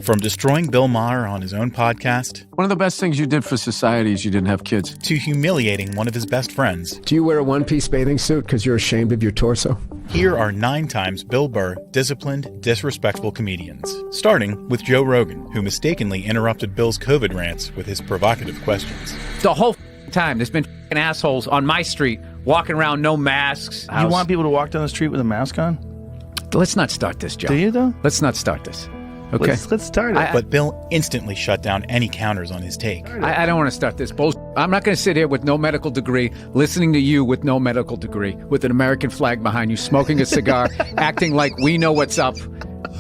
From destroying Bill Maher on his own podcast, one of the best things you did for society is you didn't have kids, to humiliating one of his best friends. Do you wear a one-piece bathing suit because you're ashamed of your torso? Here are 9 times Bill Burr disciplined, disrespectful comedians. Starting with Joe Rogan, who mistakenly interrupted Bill's COVID rants with his provocative questions. The whole time, there's been assholes on my street walking around, no masks. You want people to walk down the street with a mask on? Let's not start this, Joe. Do you, though? Let's not start this. Okay. Let's start it. But Bill instantly shut down any counters on his take. I don't want to start this bullshit. I'm not going to sit here with no medical degree, listening to you with no medical degree, with an American flag behind you, smoking a cigar, acting like we know what's up,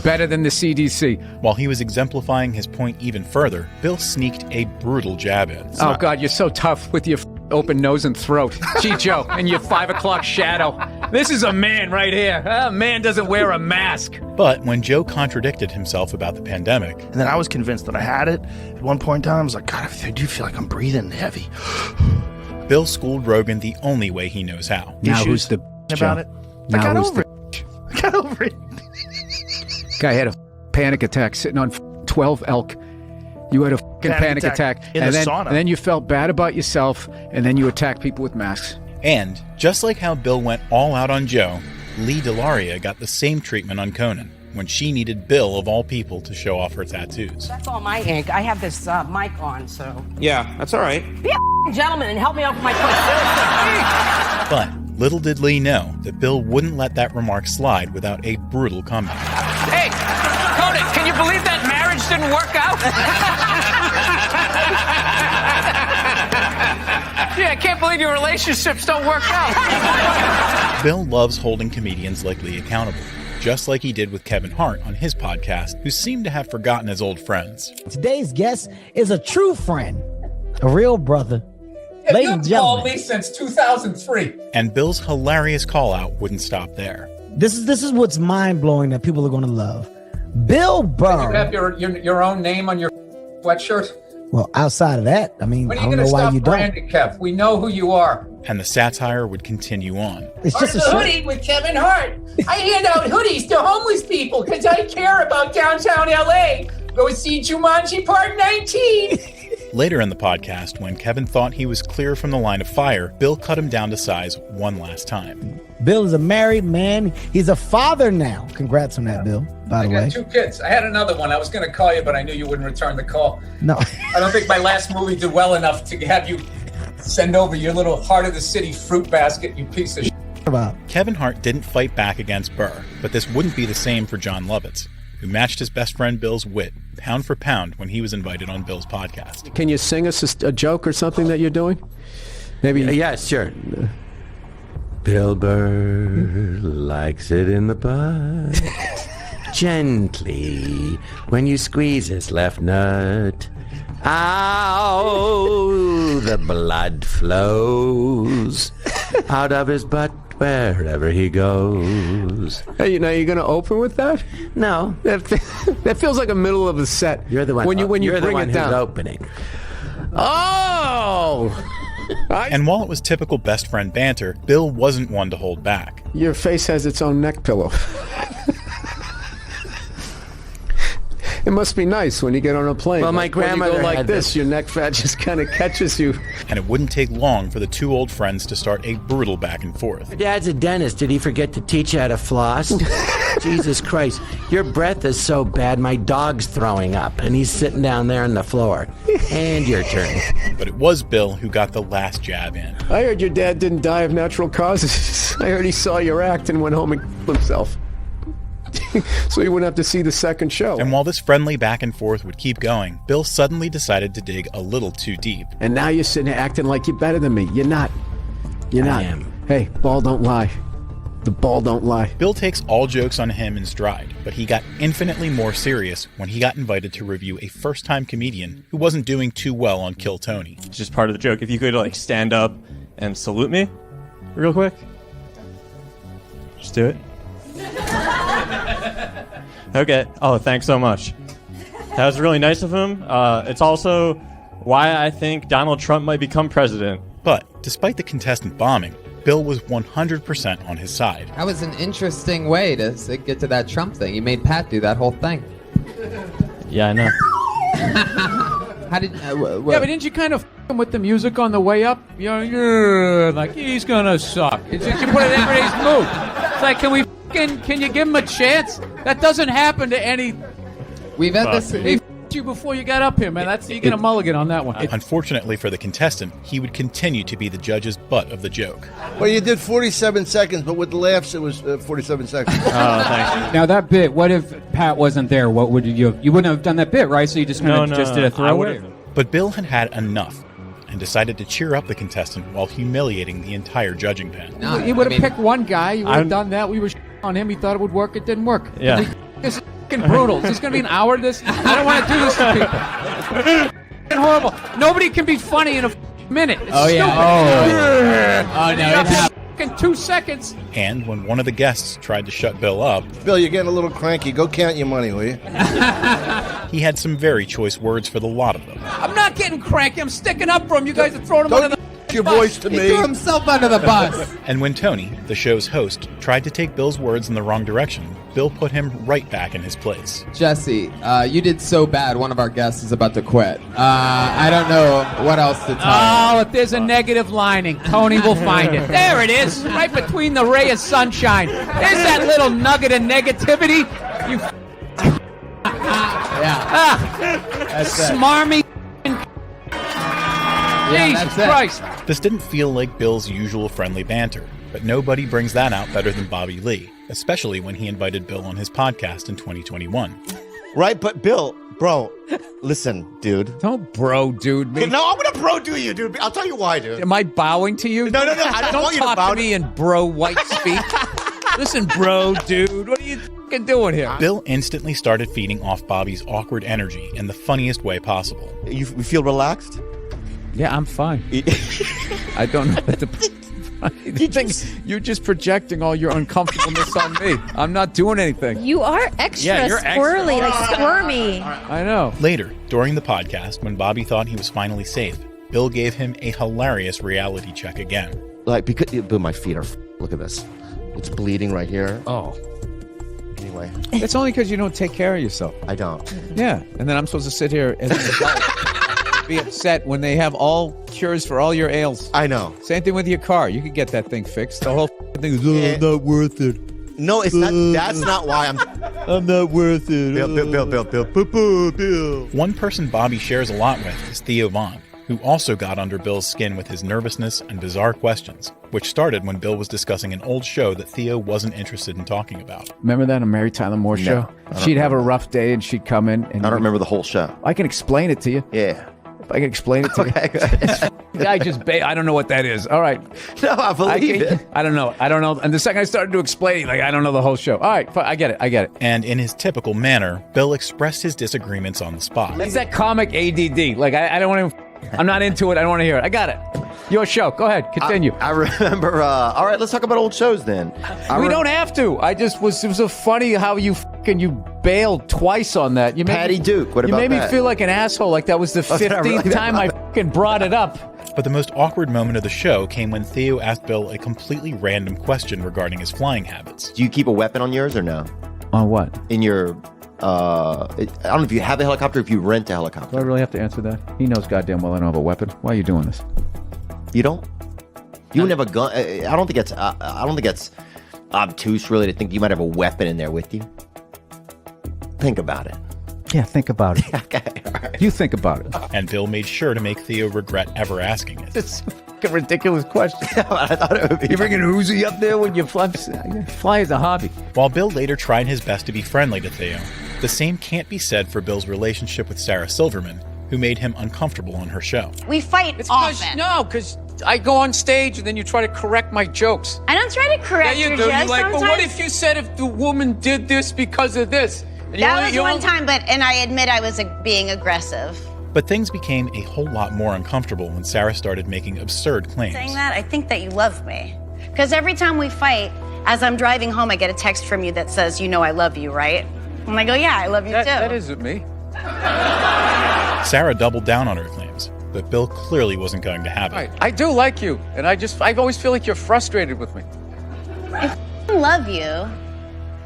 better than the CDC. While he was exemplifying his point even further, Bill sneaked a brutal jab in. Oh, God, you're so tough with your open nose and throat. Gee, Joe, and your 5 o'clock shadow. This is a man right here. A man doesn't wear a mask. But when Joe contradicted himself about the pandemic... And then I was convinced that I had it. At one point in time, I was like, God, I do feel like I'm breathing heavy. Bill schooled Rogan the only way he knows how. Now who's the about it? I got over it. Guy had a panic attack sitting on 12 elk. You had a panic attack in the sauna. And then you felt bad about yourself, and then you attacked people with masks. And just like how Bill went all out on Joe, Lee DeLaria got the same treatment on Conan when she needed Bill, of all people, to show off her tattoos. That's all my ink. I have this mic on, so... Yeah, that's all right. Be a gentleman and help me out with my point. Seriously. But little did Lee know that Bill wouldn't let that remark slide without a brutal comeback. Hey, Conan, can you believe that marriage didn't work out? Yeah, I can't believe your relationships don't work out. Bill loves holding comedians like Lee accountable, just like he did with Kevin Hart on his podcast, who seemed to have forgotten his old friends. Today's guest is a true friend, a real brother. Ladies and You've gentlemen, called me since 2003. And Bill's hilarious call-out wouldn't stop there. This is what's mind-blowing that people are going to love. Bill Burr. You have your own name on your sweatshirt? Well, outside of that, I mean, When are I you don't going to know why stop you don't. branding, Kev? We know who you are. And the satire would continue on. It's just a the shirt. hoodie with Kevin Hart. I hand out hoodies to homeless people because I care about downtown LA. Go see Jumanji Part 19. Later in the podcast, when Kevin thought he was clear from the line of fire, Bill cut him down to size one last time. Bill is a married man. He's a father now. Congrats on that, Bill, by the way. I got 2 kids. I had another one. I was going to call you, but I knew you wouldn't return the call. No. I don't think my last movie did well enough to have you send over your little heart of the city fruit basket, you piece of shit. Kevin Hart didn't fight back against Burr, but this wouldn't be the same for John Lovitz, who matched his best friend Bill's wit, pound for pound, when he was invited on Bill's podcast. Can you sing us a joke or something that you're doing? Maybe. Yeah, sure. Bill Burr likes it in the butt. Gently, when you squeeze his left nut. Ow, the blood flows out of his butt wherever he goes. Hey, you're going to open with that? No. That feels like a middle of a set. You're the one. When you you're bring the one it down. who's opening. Oh! And while it was typical best friend banter, Bill wasn't one to hold back. Your face has its own neck pillow. It must be nice when you get on a plane. Well, my when grandmother you go like had this, this. your neck fat just kind of catches you. And it wouldn't take long for the 2 old friends to start a brutal back and forth. Dad's a dentist. Did he forget to teach you how to floss? Jesus Christ. Your breath is so bad, my dog's throwing up, and he's sitting down there on the floor. And your turn. But it was Bill who got the last jab in. I heard your dad didn't die of natural causes. I heard he saw your act and went home and killed himself. So you wouldn't have to see the second show. And while this friendly back and forth would keep going, Bill suddenly decided to dig a little too deep. And now you're sitting there acting like you're better than me. You're not. You're not. I am. Hey, ball don't lie. The ball don't lie. Bill takes all jokes on him in stride, but he got infinitely more serious when he got invited to review a first-time comedian who wasn't doing too well on Kill Tony. It's just part of the joke. If you could, stand up and salute me real quick. Just do it. Okay. Oh, thanks so much. That was really nice of him. It's also why I think Donald Trump might become president. But despite the contestant bombing, Bill was 100% on his side. That was an interesting way to get to that Trump thing. You made Pat do that whole thing. Yeah, I know. How did? Yeah, but didn't you kind of f him with the music on the way up? You know, yeah, like he's gonna suck. It's just you put it in everybody's mood. It's like, can you give him a chance? That doesn't happen to any. We've had this. He f***ed you before you got up here, man. You get a mulligan on that one. Unfortunately for the contestant, he would continue to be the judge's butt of the joke. Well, you did 47 seconds, but with the laughs, it was 47 seconds. Oh, thanks. Now that bit, what if Pat wasn't there? What would you have? You wouldn't have done that bit, right? So you just kind of just did a throwaway? But Bill had had enough and decided to cheer up the contestant while humiliating the entire judging panel. No, he would have picked one guy. He would have done that. We were on him. He thought it would work. It didn't work. Yeah. This is fucking brutal. Is this going to be an hour of this? I don't want to do this to people. Horrible. Nobody can be funny in a minute. It's stupid. Oh no! It's happened. 2 seconds. And when one of the guests tried to shut Bill up, Bill, you're getting a little cranky. Go count your money, will you? he had some very choice words for the lot of them. I'm not getting cranky. I'm sticking up for him. You guys are throwing him under the Your voice to He me. threw himself under the bus. And when Tony, the show's host, tried to take Bill's words in the wrong direction, Bill put him right back in his place. Jesse, you did so bad. One of our guests is about to quit. I don't know what else to tell you. Oh, if there's a negative lining, Tony will find it. There it is, right between the ray of sunshine. There's that little nugget of negativity. You smarmy. Jesus Christ. This didn't feel like Bill's usual friendly banter, but nobody brings that out better than Bobby Lee, especially when he invited Bill on his podcast in 2021. Right, but Bill, bro, listen, dude. Don't bro, dude. Me. No, I'm gonna bro do you, dude. I'll tell you why, dude. Am I bowing to you? No. I don't want you to talk bow to me in bro white speak. Listen, bro, dude. What are you fucking doing here? Bill instantly started feeding off Bobby's awkward energy in the funniest way possible. You feel relaxed? Yeah, I'm fine. I don't know what you're just projecting all your uncomfortableness on me. I'm not doing anything. You are extra squirrely, like squirmy. I know. Later, during the podcast, when Bobby thought he was finally safe, Bill gave him a hilarious reality check again. Like, because Bill, my feet are. Look at this. It's bleeding right here. Oh. Anyway. It's only because you don't take care of yourself. I don't. Yeah, and then I'm supposed to sit here as an adult. Be upset when they have all cures for all your ails. I know. Same thing with your car. You could get that thing fixed. The whole thing is not worth it. No, it's not. That's not why I'm not worth it. Bill. One person Bobby shares a lot with is Theo Vaughn, who also got under Bill's skin with his nervousness and bizarre questions, which started when Bill was discussing an old show that Theo wasn't interested in talking about. Remember that on Mary Tyler Moore show? She'd have a rough day and she'd come in. And I don't remember the whole show. I can explain it to you. Yeah. I can explain it to you. I don't know what that is. All right. No, I believe it. I don't know. And the second I started to explain, I don't know the whole show. All right, fine, I get it. And in his typical manner, Bill expressed his disagreements on the spot. It's that comic ADD. I don't want to. I'm not into it. I don't want to hear it. I got it. Your show. Go ahead. Continue. I remember. All right, let's talk about old shows then. We don't have to. It was so funny how you bailed twice on that. You Patty Duke. What about that? You made me feel like an asshole. Like that was the 15th time I brought it up. But the most awkward moment of the show came when Theo asked Bill a completely random question regarding his flying habits. Do you keep a weapon on yours or no? On what? In your. I don't know if you have a helicopter or if you rent a helicopter. Do I really have to answer that? He knows goddamn well I don't have a weapon. Why are you doing this? You don't? You wouldn't have a gun? I don't think it's obtuse really to think you might have a weapon in there with you. Think about it. Yeah, think about it. Okay, all right. You think about it. And Bill made sure to make Theo regret ever asking it. It's a ridiculous question. I thought it would be. You're bringing Uzi up there when you fly? Fly is a hobby. While Bill later tried his best to be friendly to Theo, the same can't be said for Bill's relationship with Sarah Silverman, who made him uncomfortable on her show. We fight often. Because I go on stage and then you try to correct my jokes. I don't try to correct your jokes. You're like, sometimes. but what if you said if the woman did this because of this? That was one time, and I admit I was being aggressive. But things became a whole lot more uncomfortable when Sarah started making absurd claims. Saying that, I think that you love me. Because every time we fight, as I'm driving home, I get a text from you that says, I love you, right? And I go, yeah, I love you too. That isn't me. Sarah doubled down on her claims, but Bill clearly wasn't going to have it. I do like you, and I always feel like you're frustrated with me. I love you.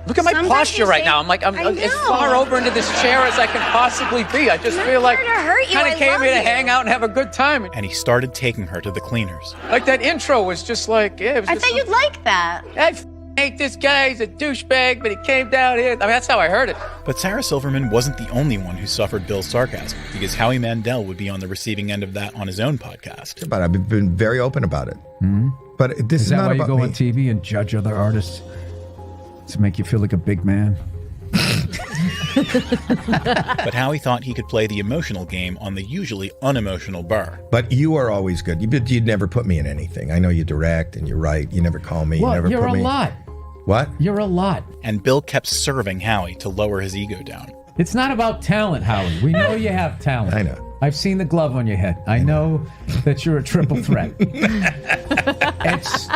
Look at my posture right now. I'm like, I'm as far over into this chair as I can possibly be. I just feel like kind of came here to hang out and have a good time. And he started taking her to the cleaners. Like that intro was just like, yeah. It was I thought you'd like that. I hate this guy. He's a douchebag, but he came down here. I mean, that's how I heard it. But Sarah Silverman wasn't the only one who suffered Bill's sarcasm, because Howie Mandel would be on the receiving end of that on his own podcast. But I've been very open about it. Mm-hmm. But this is that not why about you go me. on TV and judge other artists to make you feel like a big man? But Howie thought he could play the emotional game on the usually unemotional Burr. But you are always good. You'd never put me in anything. I know you direct and you write. You never call me. Well, you never you're put a me. lot. What? You're a lot. And Bill kept serving Howie to lower his ego down. It's not about talent, Howie. We know you have talent. I know. I've seen the glove on your head. I know that you're a triple threat. It's,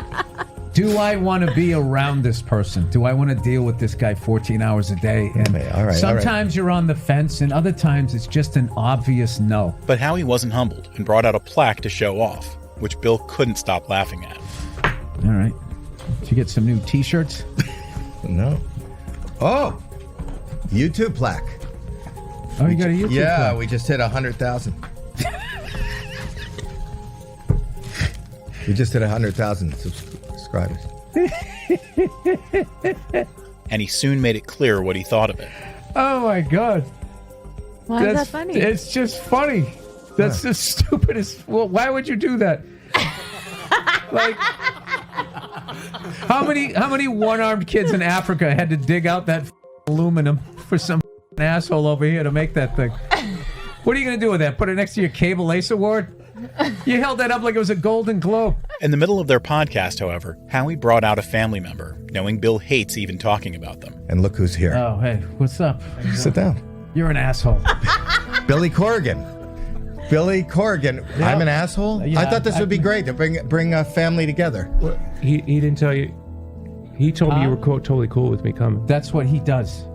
do I want to be around this person? Do I want to deal with this guy 14 hours a day? And sometimes you're on the fence, and other times it's just an obvious no. But Howie wasn't humbled and brought out a plaque to show off, which Bill couldn't stop laughing at. All right. Did you get some new T-shirts? No. Oh, YouTube plaque. Oh, you got a YouTube plaque? We just hit 100,000. We just hit 100,000 subscribers. And he soon made it clear what he thought of it. Oh, my God. Why is that funny? It's just funny. That's the stupidest. Well, why would you do that? Like, how many one-armed kids in Africa had to dig out that aluminum for some asshole over here to make that thing? What are you going to do with that? Put it next to your Cable Ace Award? You held that up like it was a Golden Globe. In the middle of their podcast, however, Howie brought out a family member, knowing Bill hates even talking about them. And look who's here. Oh, hey, what's up? Sit down. You're an asshole. Billy Corrigan. Billy Corrigan. Yeah. I'm an asshole? Yeah, I thought this would be great to bring a family together. Well, he didn't tell you. He told me you were totally cool with me coming. That's what he does.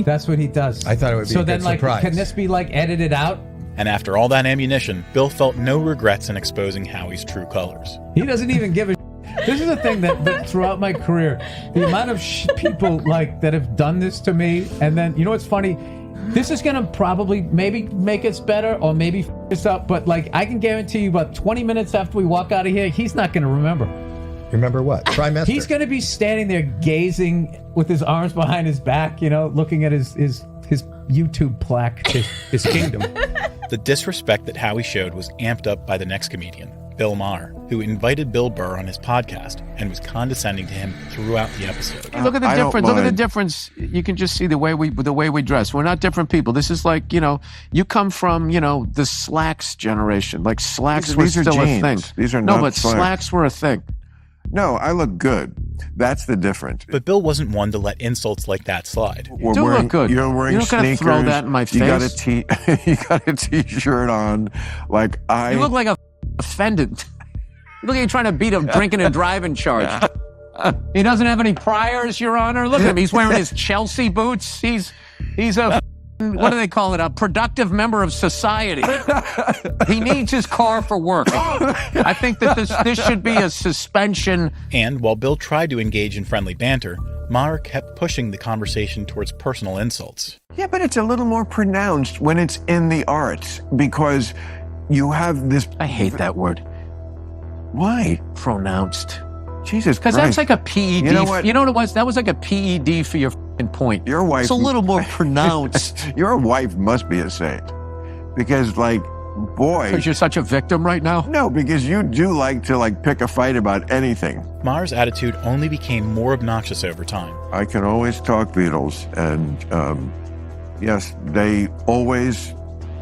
That's what he does. I thought it would be a good surprise. Can this be edited out? And after all that ammunition, Bill felt no regrets in exposing Howie's true colors. He doesn't even give a This is the thing that throughout my career, the amount of people that have done this to me, and then, you know what's funny? This is going to probably maybe make us better or maybe f us up, but I can guarantee you about 20 minutes after we walk out of here, he's not going to remember. Remember what? Trimester. He's going to be standing there gazing with his arms behind his back, looking at his YouTube plaque, his kingdom. The disrespect that Howie showed was amped up by the next comedian, Bill Maher, who invited Bill Burr on his podcast and was condescending to him throughout the episode. Look at the difference. Look at the difference. You can just see the way we dress. We're not different people. This is you come from the slacks generation. Like slacks were still a thing. These are not but slacks were a thing. No, I look good. That's the difference. But Bill wasn't one to let insults like that slide. You do look good. You're wearing You're not gonna sneakers. throw that in my face. You got a t-shirt on. You look like a offended. You look like you're trying to beat a drinking and driving charge. He doesn't have any priors, Your Honor. Look at him. He's wearing his Chelsea boots. He's a what do they call it? A productive member of society. He needs his car for work. I think that this should be a suspension. And while Bill tried to engage in friendly banter, Maher kept pushing the conversation towards personal insults. Yeah, but it's a little more pronounced when it's in the arts because you have this. I hate that word. Why? Pronounced. Jesus Christ. Because that's like a PED. You know what? You know what it was? That was like a PED for your point. Your wife. It's a little more pronounced. Your wife must be a saint. Because, boy. Because you're such a victim right now? No, because you do like to, pick a fight about anything. Maher's attitude only became more obnoxious over time. I can always talk Beatles, and, yes, they always.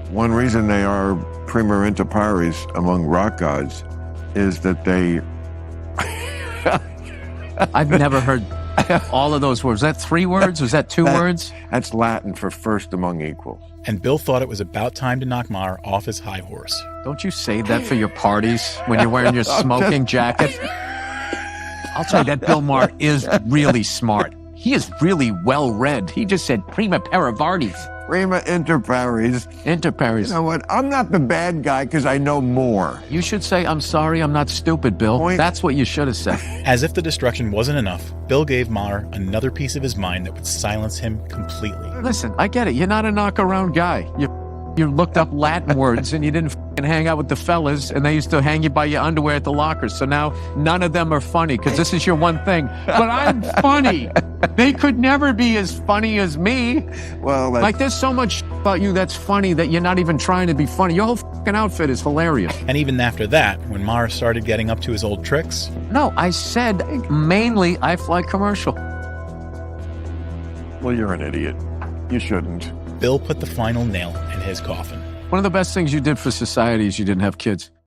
One reason they are prima inter pares among rock gods is that they. I've never heard all of those words. Was that 3 words? Was that 2 words? That's Latin for first among equals. And Bill thought it was about time to knock Maher off his high horse. Don't you save that for your parties when you're wearing your smoking jacket? I'll tell you that Bill Maher is really smart. He is really well read. He just said prima paravardis. Prima inter pares. Inter pares. You know what? I'm not the bad guy because I know more. You should say, I'm sorry, I'm not stupid, Bill. That's what you should have said. As if the destruction wasn't enough, Bill gave Maher another piece of his mind that would silence him completely. Listen, I get it. You're not a knock-around guy. You looked up Latin words and you didn't hang out with the fellas, and they used to hang you by your underwear at the lockers. So now none of them are funny because this is your one thing. But I'm funny. They could never be as funny as me. Well, like there's so much about you that's funny that you're not even trying to be funny. Your whole outfit is hilarious. And even after that, when Maher started getting up to his old tricks. No, I said mainly I fly commercial. Well, you're an idiot. You shouldn't. Bill put the final nail in his coffin. One of the best things you did for society is you didn't have kids.